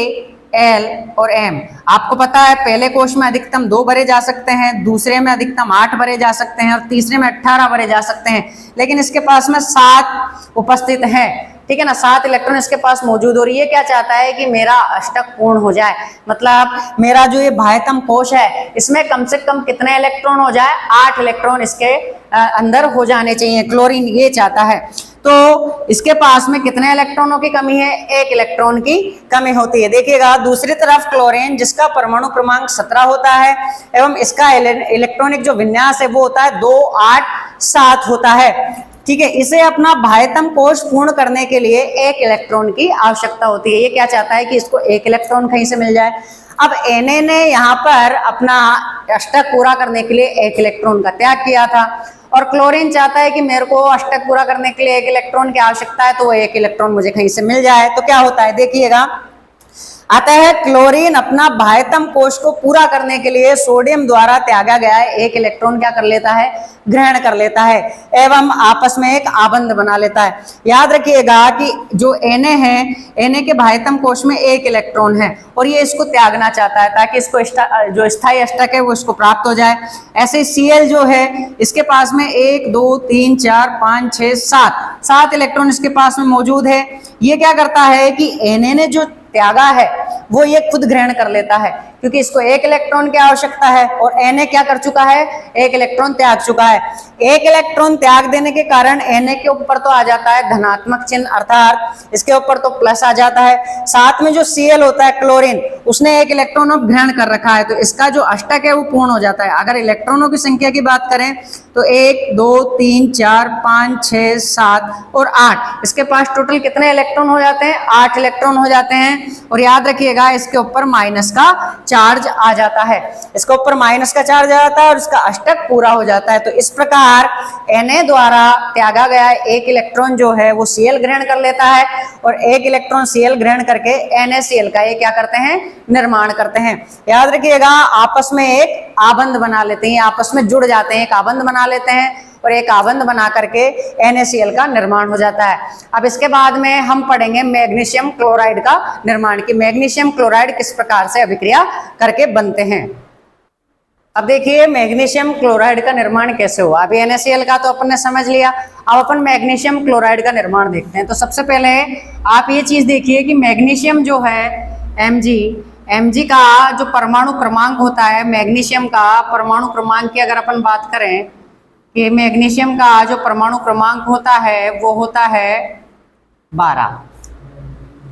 L और M। आपको पता है पहले कोश में अधिकतम 2 भरे जा सकते हैं, दूसरे में अधिकतम 8 भरे जा सकते हैं और तीसरे में 18 भरे जा सकते हैं, लेकिन इसके पास में 7 उपस्थित हैं। ठीक है ना, 7 इलेक्ट्रॉन इसके पास मौजूद हो रही है। क्या चाहता है कि मेरा अष्टक पूर्ण हो जाए, मतलब मेरा जो ये बाह्यतम कोश है इसमें कम से कम कितने इलेक्ट्रॉन हो जाए, 8 इलेक्ट्रॉन इसके अंदर हो जाने चाहिए। क्लोरीन ये चाहता है। तो इसके पास में कितने इलेक्ट्रॉनों की कमी है, 1 इलेक्ट्रॉन की कमी होती है। देखिएगा दूसरी तरफ क्लोरीन जिसका परमाणु क्रमांक 17 होता है एवं इसका इलेक्ट्रॉनिक जो विन्यास है वो होता है 2 8 7 होता है। ठीक है, इसे अपना बाह्यतम कोश पूर्ण करने के लिए 1 इलेक्ट्रॉन की आवश्यकता होती है। ये क्या चाहता है कि इसको 1 इलेक्ट्रॉन कहीं से मिल जाए। अब Na ने यहाँ पर अपना अष्टक पूरा करने के लिए 1 इलेक्ट्रॉन का त्याग किया था और क्लोरीन चाहता है कि मेरे को अष्टक पूरा करने के लिए 1 इलेक्ट्रॉन की आवश्यकता है, तो वो 1 इलेक्ट्रॉन मुझे कहीं से मिल जाए। तो क्या होता है देखिएगा, अतः क्लोरीन अपना बाह्यतम कोश को पूरा करने के लिए सोडियम द्वारा त्यागा गया 1 इलेक्ट्रॉन क्या कर लेता है, ग्रहण कर लेता है एवं आपस में एक आबंध बना लेता है। याद रखिएगा कि जो Na है, Na के बाह्यतम कोश में 1 इलेक्ट्रॉन है और ये इसको त्यागना चाहता है ताकि इसको जो स्थायी अष्टक है वो इसको प्राप्त हो जाए। ऐसे Cl जो है इसके पास में 1 2 3 4 5 6 7 इलेक्ट्रॉन इसके पास में मौजूद है। ये क्या करता है कि Na ने जो त्यागा है वो ये खुद ग्रहण कर लेता है क्योंकि इसको 1 इलेक्ट्रॉन की आवश्यकता है और Na क्या कर चुका है, 1 इलेक्ट्रॉन त्याग चुका है। 1 इलेक्ट्रॉन त्याग देने के कारण Na के ऊपर तो आ जाता है धनात्मक चिन्ह, अर्थात इसके ऊपर तो प्लस आ जाता है। साथ में जो Cl होता है क्लोरीन, उसने 1 इलेक्ट्रॉन अब ग्रहण कर रखा है, तो इसका जो अष्टक है वो पूर्ण हो जाता है। अगर इलेक्ट्रॉनों की संख्या की बात करें तो 1 2 3 4 5 6 7 और 8, इसके पास टोटल कितने इलेक्ट्रॉन हो जाते हैं, 8 इलेक्ट्रॉन हो जाते हैं। और याद रखिएगा इसके ऊपर माइनस का चार्ज आ जाता है, इसके ऊपर माइनस का चार्ज आ जाता है और इसका अष्टक पूरा हो जाता है। तो इस प्रकार Na द्वारा त्यागा गया 1 इलेक्ट्रॉन जो है वो Cl ग्रहण कर लेता है और 1 इलेक्ट्रॉन Cl ग्रहण करके NaCl का ये क्या करते हैं, निर्माण करते हैं। याद रखिएगा आपस में एक आबंध बना लेते हैं, आपस में जुड़ जाते हैं, एक आबंध बना लेते हैं और एक आबंध बना करके NaCl का निर्माण हो जाता है। अब इसके बाद में हम पढ़ेंगे मैग्नीशियम क्लोराइड का निर्माण की मैग्नीशियम क्लोराइड किस प्रकार से अभिक्रिया करके बनते हैं। अब देखिए मैग्नीशियम क्लोराइड का निर्माण कैसे हुआ। अभी NaCl का तो अपन ने समझ लिया, अब अपन मैग्नीशियम क्लोराइड का निर्माण देखते हैं। तो सबसे पहले आप ये चीज देखिए कि मैग्नीशियम जो है Mg का जो परमाणु क्रमांक होता है, मैग्नीशियम का परमाणु क्रमांक की अगर अपन बात करें कि मैग्नीशियम का जो परमाणु क्रमांक होता है वो होता है 12।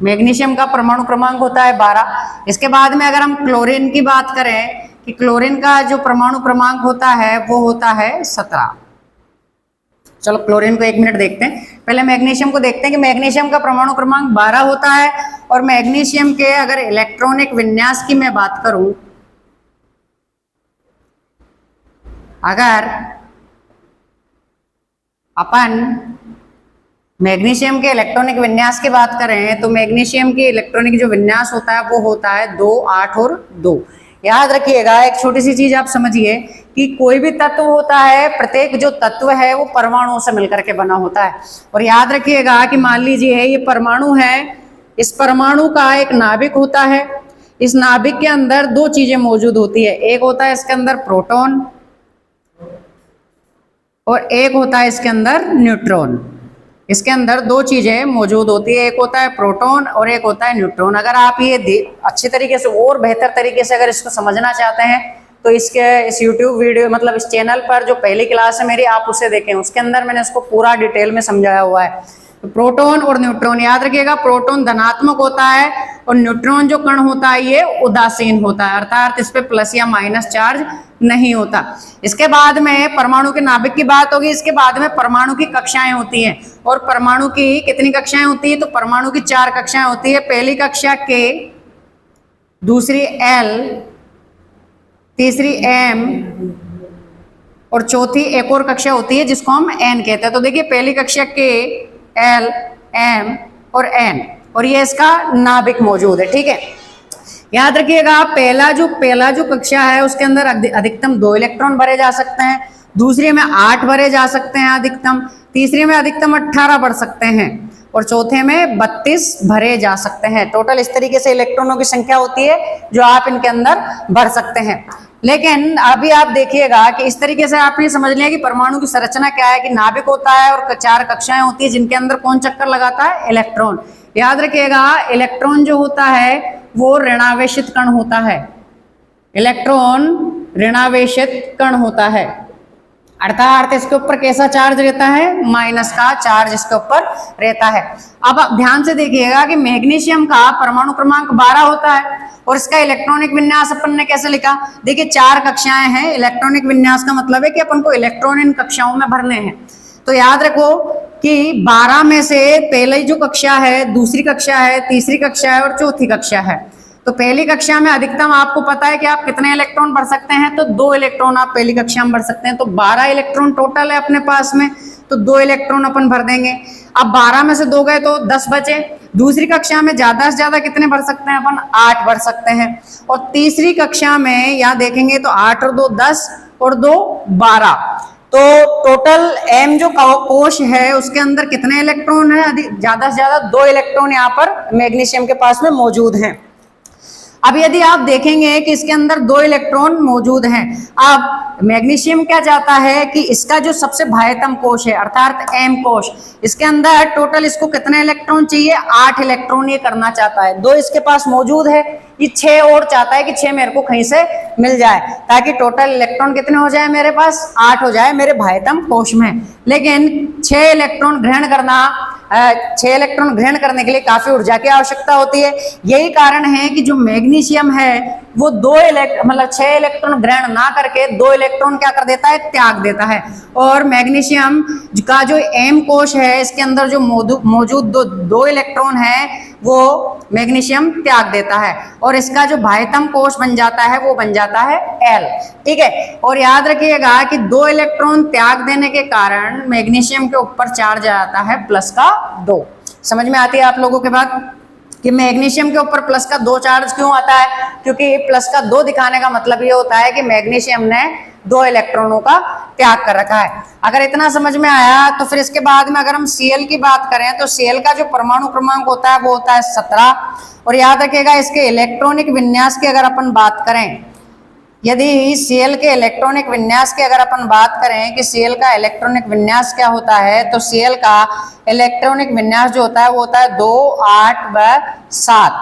मैग्नीशियम का परमाणु क्रमांक होता है 12। इसके बाद में अगर हम क्लोरीन की बात करें कि क्लोरीन का जो परमाणु क्रमांक होता है वो होता है 17। चलो क्लोरीन को 1 मिनट देखते हैं, पहले मैग्नीशियम को देखते हैं कि मैग्नीशियम का परमाणु क्रमांक 12 होता है और मैग्नीशियम के अगर इलेक्ट्रॉनिक विन्यास की मैं बात करूं, अगर अपन मैग्नीशियम के इलेक्ट्रॉनिक विन्यास की बात करें तो मैग्नीशियम के इलेक्ट्रॉनिक जो विन्यास होता है वो होता है 2 8 और 2। याद रखिएगा एक छोटी सी चीज आप समझिए कि कोई भी तत्व होता है, प्रत्येक जो तत्व है वो परमाणुओं से मिलकर के बना होता है। और याद रखिएगा कि मान लीजिए ये परमाणु है, इस परमाणु का एक नाभिक होता है, इस नाभिक के अंदर 2 चीजें मौजूद होती है, एक होता है इसके अंदर प्रोटॉन और एक होता है इसके अंदर न्यूट्रॉन। इसके अंदर 2 चीजें मौजूद होती है, एक होता है प्रोटॉन और एक होता है न्यूट्रॉन। अगर आप ये अच्छे तरीके से और बेहतर तरीके से अगर इसको समझना चाहते हैं तो इस YouTube वीडियो मतलब इस चैनल पर जो पहली क्लास है मेरी आप उसे देखें, उसके अंदर मैंने इसको पूरा डिटेल में समझाया हुआ है। तो प्रोटॉन और न्यूट्रॉन याद रखिएगा, प्रोटॉन धनात्मक होता है और न्यूट्रॉन जो कण होता है ये उदासीन होता है, अर्थात इस पे प्लस या माइनस चार्ज नहीं होता। इसके बाद में परमाणु के नाभिक की बात होगी, इसके बाद में परमाणु की कक्षाएं होती हैं और परमाणु की कितनी कक्षाएं होती है, तो परमाणु की 4 कक्षाएं होती है। पहली कक्षा K, दूसरी L, तीसरी M और चौथी एक और कक्षा होती है जिसको हम N कहते हैं। तो देखिए पहली कक्षा K, L, M और N और ये इसका नाभिक मौजूद है, ठीक है। याद रखिएगा पहला जो कक्षा है उसके अंदर अधिकतम 2 इलेक्ट्रॉन भरे जा सकते हैं, दूसरे में 8 भरे जा सकते हैं अधिकतम, तीसरे में अधिकतम 18 भर सकते हैं और चौथे में 32 भरे जा सकते हैं। टोटल इस तरीके से इलेक्ट्रॉनों की संख्या होती है जो आप इनके अंदर भर सकते हैं। लेकिन अभी आप देखिएगा कि इस तरीके से आपने समझ लिया कि परमाणु की संरचना क्या है, कि नाभिक होता है और 4 कक्षाएं होती है जिनके अंदर कौन चक्कर लगाता है, इलेक्ट्रॉन। याद रखिएगा इलेक्ट्रॉन जो होता है वो ऋणावेशित कण होता है, इलेक्ट्रॉन ऋणावेशित कण होता है, अर्थात इसके ऊपर कैसा चार्ज रहता है, माइनस का चार्ज इसके ऊपर रहता है। अब ध्यान से देखिएगा कि मैग्नीशियम का परमाणु क्रमांक 12 होता है और इसका इलेक्ट्रॉनिक विन्यास अपन ने कैसे लिखा, देखिए 4 कक्षाएं हैं, इलेक्ट्रॉनिक विन्यास का मतलब है कि अपन को इलेक्ट्रॉन इन कक्षाओं में भरने हैं। तो याद रखो कि 12 में से पहली जो कक्षा है, दूसरी कक्षा है, तीसरी कक्षा है और चौथी कक्षा है। तो पहली कक्षा में अधिकतम आपको पता है कि आप कितने इलेक्ट्रॉन भर सकते हैं, तो 2 इलेक्ट्रॉन आप पहली कक्षा में भर सकते हैं। तो 12 इलेक्ट्रॉन टोटल है अपने पास में, तो 2 इलेक्ट्रॉन अपन भर देंगे। अब 12 में से 2 गए तो 10 बचे। दूसरी कक्षा में ज्यादा से ज्यादा कितने भर सकते हैं अपन, 8 भर सकते हैं। और तीसरी कक्षा में यहाँ देखेंगे तो 8 और 2 10 और 2 12। तो टोटल एम जो कोश है उसके अंदर कितने इलेक्ट्रॉन है, ज्यादा से ज्यादा 2 इलेक्ट्रॉन यहाँ पर मैग्नीशियम के पास में मौजूद हैं। अब यदि आप देखेंगे कि इसके अंदर 2 इलेक्ट्रॉन मौजूद हैं, अब मैग्नीशियम क्या चाहता है कि इसका जो सबसे बाह्यतम कोश है अर्थात एम कोश, इसके अंदर टोटल इसको कितने इलेक्ट्रॉन चाहिए, 8 इलेक्ट्रॉन ये करना चाहता है। 2 इसके पास मौजूद है, ये 6 और चाहता है कि 6 मेरे को कहीं से मिल जाए ताकि टोटल इलेक्ट्रॉन कितने हो जाए, मेरे पास 8 हो जाए मेरे बाह्यतम कोश में। लेकिन 6 इलेक्ट्रॉन ग्रहण करने के लिए काफी ऊर्जा की आवश्यकता होती है। यही कारण है कि जो मैग्नीशियम है वो 6 इलेक्ट्रॉन ग्रहण ना करके 2 इलेक्ट्रॉन क्या कर देता है, त्याग देता है। और मैग्नीशियम का जो एम कोश है इसके अंदर जो मौजूद 2 इलेक्ट्रॉन है वो मैग्नीशियम त्याग देता है और इसका जो बाह्यतम कोश बन जाता है वो बन जाता है एल। ठीक है, और याद रखिएगा कि 2 इलेक्ट्रॉन त्याग देने के कारण मैग्नीशियम के ऊपर चार्ज आता है प्लस का 2। समझ में आती है आप लोगों के बात कि मैग्नीशियम के ऊपर प्लस का 2 चार्ज क्यों आता है, क्योंकि प्लस का 2 दिखाने का मतलब ये होता है कि मैग्नीशियम ने 2 इलेक्ट्रॉनों का त्याग कर रखा है। अगर इतना समझ में आया तो फिर इसके बाद में अगर हम Cl की बात करें तो Cl का जो परमाणु क्रमांक होता है वो होता है 17। और याद रखिएगा इसके इलेक्ट्रॉनिक विन्यास की अगर अपन बात करें, यदि Cl के इलेक्ट्रॉनिक विन्यास की अगर अपन बात करें कि Cl का इलेक्ट्रॉनिक विन्यास क्या होता है, तो Cl का इलेक्ट्रॉनिक विन्यास जो होता है वो होता है 2 8 व 7,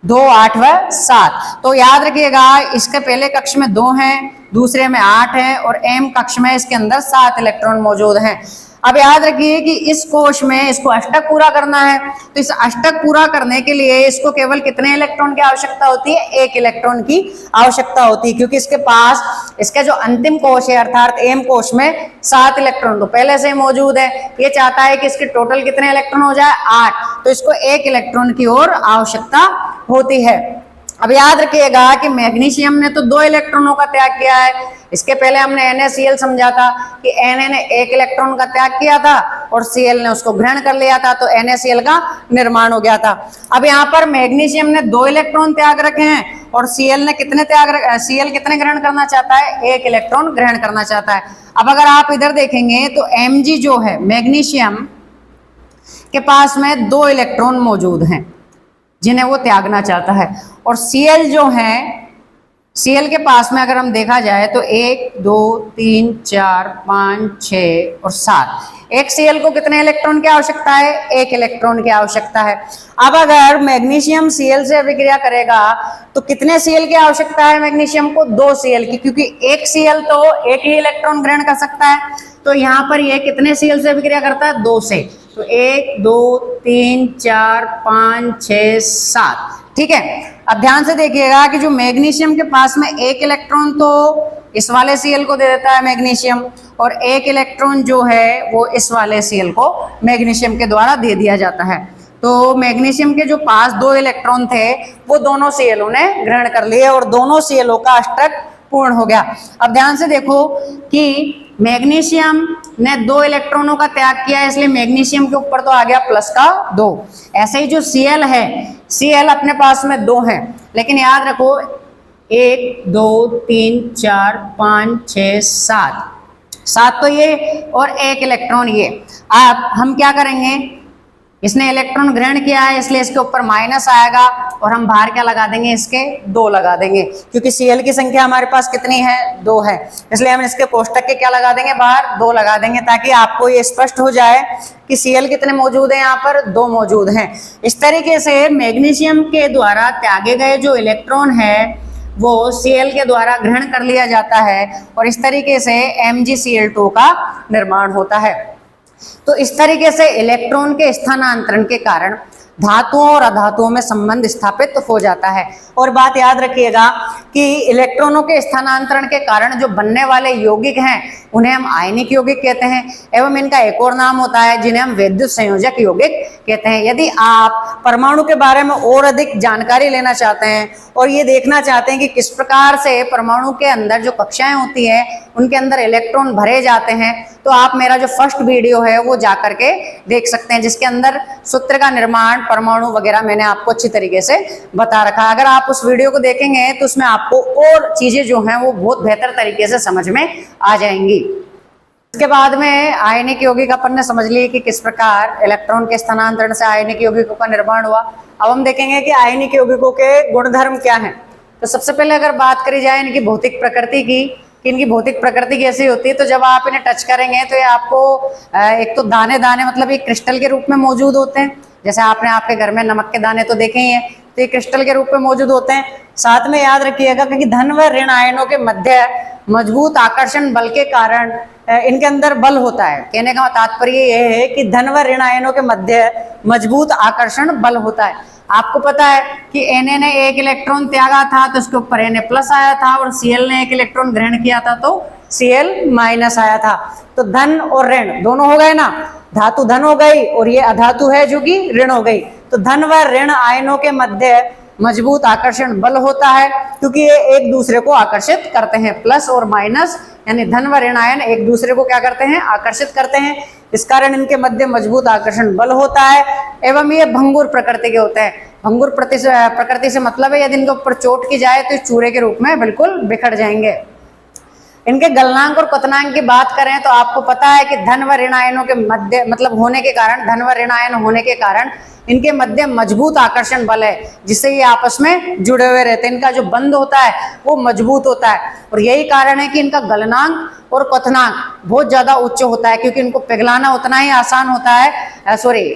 2 8 व 7। तो याद रखिएगा इसके पहले कक्ष में 2 हैं, दूसरे में 8 है और एम कक्ष में इसके अंदर 7 इलेक्ट्रॉन मौजूद हैं। अब याद रखिए कि इस कोश में इसको अष्टक पूरा करना है, तो इस अष्टक पूरा करने के लिए इसको केवल कितने इलेक्ट्रॉन की आवश्यकता होती है, 1 इलेक्ट्रॉन की आवश्यकता होती है, क्योंकि इसके पास इसका जो अंतिम कोश है अर्थात एम कोश में 7 इलेक्ट्रॉन तो पहले से मौजूद है। ये चाहता है कि इसके टोटल कितने इलेक्ट्रॉन हो जाए, 8, तो इसको 1 इलेक्ट्रॉन की और आवश्यकता होती है। अब याद रखिएगा कि मैग्नीशियम ने तो 2 इलेक्ट्रॉनों का त्याग किया है। इसके पहले हमने NaCl समझा था कि Na ने 1 इलेक्ट्रॉन का त्याग किया था और Cl ने उसको ग्रहण कर लिया था, तो NaCl का निर्माण हो गया था। अब यहाँ पर मैग्नीशियम ने 2 इलेक्ट्रॉन त्याग रखे हैं और Cl कितने ग्रहण करना चाहता है, 1 इलेक्ट्रॉन ग्रहण करना चाहता है। अब अगर आप इधर देखेंगे तो Mg जो है मैग्नीशियम के पास में 2 इलेक्ट्रॉन मौजूद हैं जिन्हें वो त्यागना चाहता है, और Cl जो है, Cl के पास में अगर हम देखा जाए तो 1 2 3 4 5 6 और 7, एक Cl को कितने इलेक्ट्रॉन की आवश्यकता है, 1 इलेक्ट्रॉन की आवश्यकता है। अब अगर मैग्नीशियम Cl से अभिक्रिया करेगा तो कितने Cl की आवश्यकता है मैग्नीशियम को, 2 Cl की, क्योंकि एक Cl तो 1 ही इलेक्ट्रॉन ग्रहण कर सकता है। तो यहाँ पर ये कितने Cl से अभिक्रिया करता है, 2 से, तो 1 2 3 4 5 6 7। ठीक है, अब ध्यान से देखिएगा कि जो मैग्नीशियम के पास में 1 इलेक्ट्रॉन तो इस वाले Cl को दे देता है मैग्नीशियम, और 1 इलेक्ट्रॉन जो है वो इस वाले Cl को मैग्नीशियम के द्वारा दे दिया जाता है। तो मैग्नीशियम के जो पास 2 इलेक्ट्रॉन थे वो दोनों Cl ने ग्रहण कर लिए और दोनों Cl का अष्टक पूर्ण हो गया। अब ध्यान से देखो कि मैग्नीशियम ने 2 इलेक्ट्रॉनों का त्याग किया है, इसलिए मैग्नीशियम के ऊपर तो आ गया प्लस का 2। ऐसे ही जो Cl है, Cl अपने पास में 2 है, लेकिन याद रखो 1 2 3 4 5 6 7 तो ये और 1 इलेक्ट्रॉन ये। अब हम क्या करेंगे, इसने इलेक्ट्रॉन ग्रहण किया है इसलिए इसके ऊपर माइनस आएगा और हम बाहर क्या लगा देंगे, इसके 2 लगा देंगे, क्योंकि Cl की संख्या हमारे पास कितनी है, 2 है, इसलिए हम इसके कोष्टक के क्या लगा देंगे, बाहर 2 लगा देंगे, ताकि आपको ये स्पष्ट हो जाए कि Cl कितने मौजूद हैं, यहाँ पर 2 मौजूद हैं। इस तरीके से मैग्नीशियम के द्वारा त्यागे गए जो इलेक्ट्रॉन है वो Cl के द्वारा ग्रहण कर लिया जाता है और इस तरीके से MgCl2 का निर्माण होता है। तो इस तरीके से इलेक्ट्रॉन के स्थानांतरण के कारण धातुओं और अधातुओं में संबंध स्थापित हो जाता है। और बात याद रखिएगा कि इलेक्ट्रॉनों के स्थानांतरण के कारण जो बनने वाले यौगिक हैं उन्हें हम आयनिक यौगिक कहते हैं, एवं इनका एक और नाम होता है जिन्हें हम विद्युत संयोजक यौगिक कहते हैं। यदि आप परमाणु के बारे में और अधिक जानकारी लेना चाहते हैं और ये देखना चाहते हैं कि किस प्रकार से परमाणु के अंदर जो कक्षाएं होती हैं उनके अंदर इलेक्ट्रॉन भरे जाते हैं, तो आप मेरा जो फर्स्ट वीडियो है वो जा करके देख सकते हैं, जिसके अंदर सूत्र का निर्माण, परमाणु वगैरह मैंने आपको अच्छी तरीके से बता रखा है। अगर आप उस वीडियो को देखेंगे तो उसमें आपको और चीजें जो हैं वो बहुत बेहतर तरीके से समझ में आ जाएंगी। इसके बाद में आयनिक यौगिक अपन ने समझ लिए कि किस प्रकार इलेक्ट्रॉन के स्थानांतरण से आयनिक यौगिकों का निर्माण हुआ। अब हम देखेंगे कि आयनिक यौगिकों के गुणधर्म क्या हैं। तो सबसे पहले अगर बात करी जाए इनकी भौतिक प्रकृति की, कि इनकी भौतिक प्रकृति कैसी होती है, तो जब आप इन्हें टच करेंगे तो ये आपको एक तो दाने दाने मतलब एक क्रिस्टल के रूप में मौजूद होते हैं। जैसे आपने आपके घर में नमक के दाने तो देखे ही हैं, तो ये क्रिस्टल के रूप में मौजूद होते हैं। साथ में याद रखिएगा कि धन व ऋण आयनों के मध्य मजबूत आकर्षण बल के कारण इनके अंदर बल होता है। कहने का तात्पर्य यह है कि धन व ऋण आयनों के मध्य मजबूत आकर्षण बल होता है। आपको पता है कि Na ने 1 इलेक्ट्रॉन त्यागा था तो उसके ऊपर Na+ आया था, और Cl ने 1 इलेक्ट्रॉन ग्रहण किया था तो Cl- आया था। तो धन और ऋण दोनों हो गए ना, धातु धन हो गई और ये अधातु है जो कि ऋण हो गई। तो धन व ऋण आयनों के मध्य मजबूत आकर्षण बल होता है, क्योंकि ये एक दूसरे को आकर्षित करते हैं। प्लस और माइनस यानी धन व ऋण आयन एक दूसरे को क्या करते हैं, आकर्षित करते हैं। इस कारण इनके मध्य मजबूत आकर्षण बल होता है, एवं ये भंगुर प्रकृति के होते हैं। भंगुर प्रकृति से मतलब है यदि इनके ऊपर चोट की जाए तो चूरे के रूप में बिल्कुल बिखर जाएंगे। इनके गलनांक और क्वथनांक की बात करें तो आपको पता है कि धन व ऋण आयनों के मध्य मतलब होने के कारण, धन व ऋण आयन होने के कारण इनके मध्य मजबूत आकर्षण बल है, जिससे ये आपस में जुड़े हुए रहते हैं। इनका जो बंध होता है वो मजबूत होता है, और यही कारण है कि इनका गलनांक और क्वथनांक बहुत ज्यादा उच्च होता है, क्योंकि इनको पिघलाना उतना ही आसान होता है,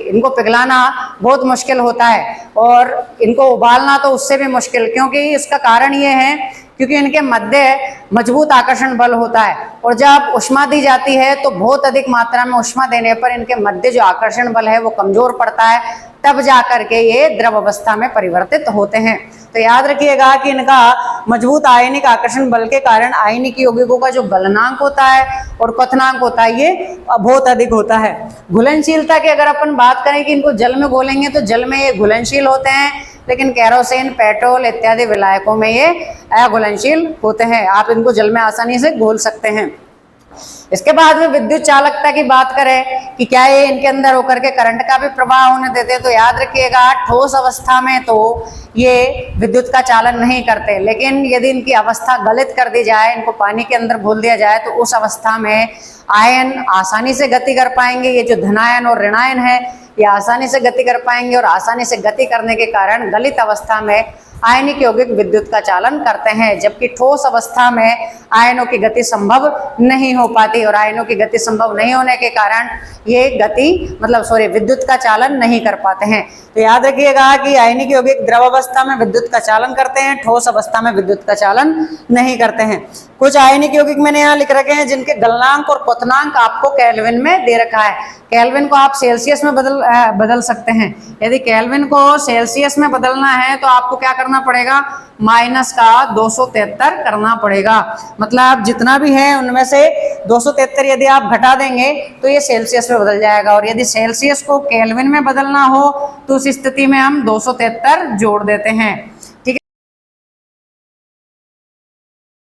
इनको पिघलाना बहुत मुश्किल होता है, और इनको उबालना तो उससे भी मुश्किल, क्योंकि इसका कारण ये है क्योंकि इनके मध्य मजबूत आकर्षण बल होता है। और जब ऊष्मा दी जाती है तो बहुत अधिक मात्रा में ऊष्मा देने पर इनके मध्य जो आकर्षण बल है वो कमजोर पड़ता है, तब जाकर के ये द्रव अवस्था में परिवर्तित होते हैं। तो याद रखिएगा कि इनका मजबूत आयनिक आकर्षण बल के कारण आयनिक यौगिकों का जो गलनांक होता है और क्वथनांक होता है ये बहुत अधिक होता है। घुलनशीलता की अगर अपन बात करें कि इनको जल में घोलेंगे तो जल में ये घुलनशील होते हैं, लेकिन केरोसिन, पेट्रोल इत्यादि विलायकों में ये अघुलनशील होते हैं। आप इनको जल में आसानी से घोल सकते हैं। इसके बाद में विद्युत चालकता की बात करें कि क्या ये इनके अंदर होकर के करंट का भी प्रवाह होने देते, तो याद रखिएगा ठोस अवस्था में तो ये विद्युत का चालन नहीं करते, लेकिन यदि इनकी अवस्था गलित कर दी जाए, इनको पानी के अंदर घोल दिया जाए, तो उस अवस्था में आयन आसानी से गति कर पाएंगे। ये जो धनायन और ऋणायन है ये आसानी से गति कर पाएंगे, और आसानी से गति करने के कारण गलित अवस्था में आयनिक यौगिक विद्युत का चालन करते हैं, जबकि ठोस अवस्था में आयनों की गति संभव नहीं हो पाती, और आयनों की गति संभव नहीं होने के कारण ये विद्युत का चालन नहीं कर पाते हैं। तो याद रखिएगा कि आयनिक यौगिक द्रव अवस्था में विद्युत का चालन करते हैं, ठोस अवस्था में विद्युत का चालन नहीं करते हैं। कुछ आयनिक यौगिक मैंने यहाँ लिख रखे हैं जिनके गलनांक और क्वथनांक आपको केल्विन में दे रखा है। केल्विन को आप सेल्सियस में बदल सकते हैं। यदि केल्विन को सेल्सियस में बदलना है तो आपको क्या करना पड़ेगा, माइनस का 273 करना पड़ेगा। मतलब जितना भी है उनमें से 273 यदि आप घटा देंगे तो ये सेल्सियस में बदल जाएगा, और यदि सेल्सियस को केल्विन में बदलना हो तो उस स्थिति में हम 273 जोड़ देते हैं।